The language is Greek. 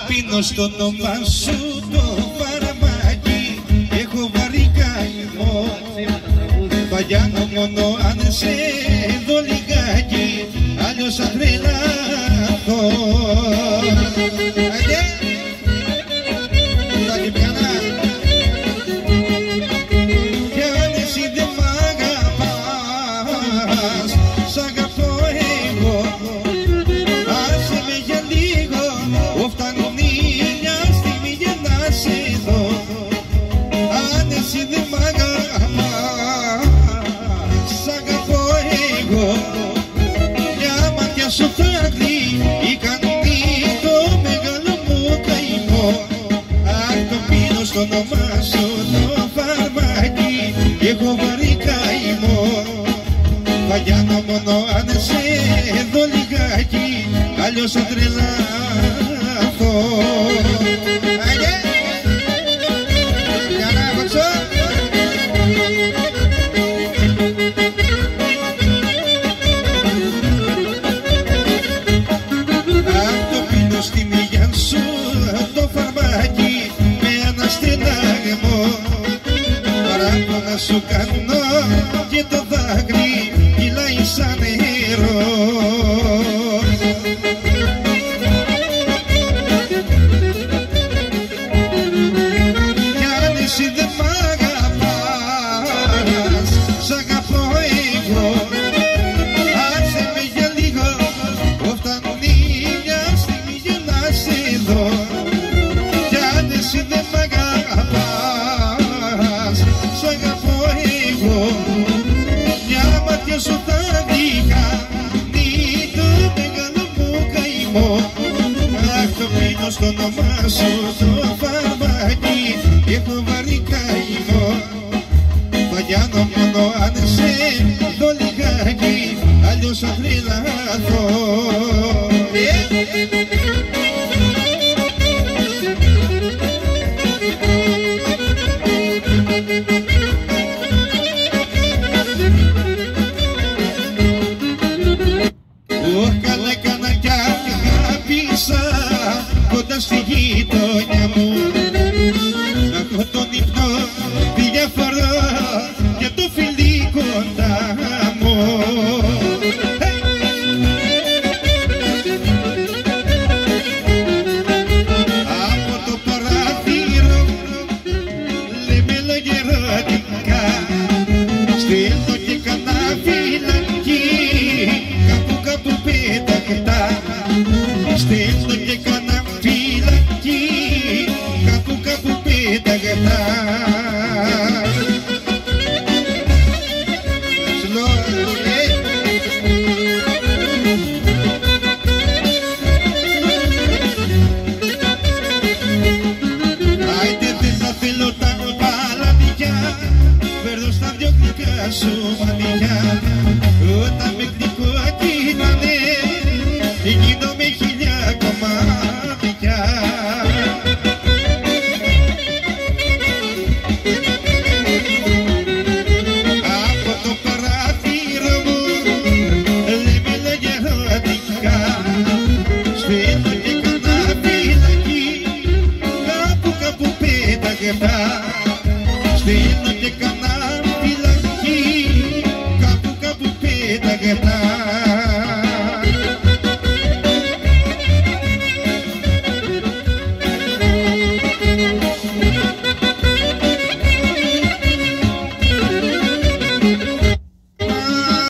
πίνω στο όνομα σου το φαρμάκι, έχω βαρύ καημό. Βαγιάνω μόνο αν σε δω λιγάκι, αλλιώς θα τρελαθώ. Κι αν εσύ δεν μ' αγαπάς, σ' αγαπώ εγώ. Άσε με για λίγο, φτάνουν μια στιγμή για να σε δω. Αν εσύ δεν μ' αγαπάς, σ' αγαπώ εγώ. Μια ματιά σου θέλει ή κάνει το μεγάλο μου καημό. Αχ, το πίνω στο όνομά σου το φαρμάκι, έχω βαρύ καημό. Βαγιάνω μόνο αν σε δω λιγάκι, αλλιώς θα τρελαθώ. Αχ, το πίνω στη μυγιά σου το φαρμάκι με ένα στενάγμο. Παράπονα σου κάνω και το δάκρυ κυλάει σαν νερό. Κι αν εσύ δεν μ' αγαπάς, σ' αγαπώ εγώ. Άσε με για λίγο, φτάνουν μια στιγμή για να σε δω. Κι αν εσύ δεν μ' αγαπάς, σ' αγαπώ εγώ. Μια ματιά σου θα δείχνει το μεγάλο μου καημό. Αχ, το πίνω στο όνομά σου το φαρμάκι, έχω βαρύ καημό. Βαγιάνω μόνο αν σε δω λιγάκι, αλλιώς θα τρελαθώ. Καλά έκανα κι αγάπησα κοντά στη γειτονιά μου. Να έχω τον ύπνο διαφορά και το φιλί κοντά μου. Από το παράθυρο λέμε λόγια ερωτικά, στέλνω και κανένα φυλακή κάπου πέτακτα. Στέλνω και κανένα φυλακή κάπου πέτακτα.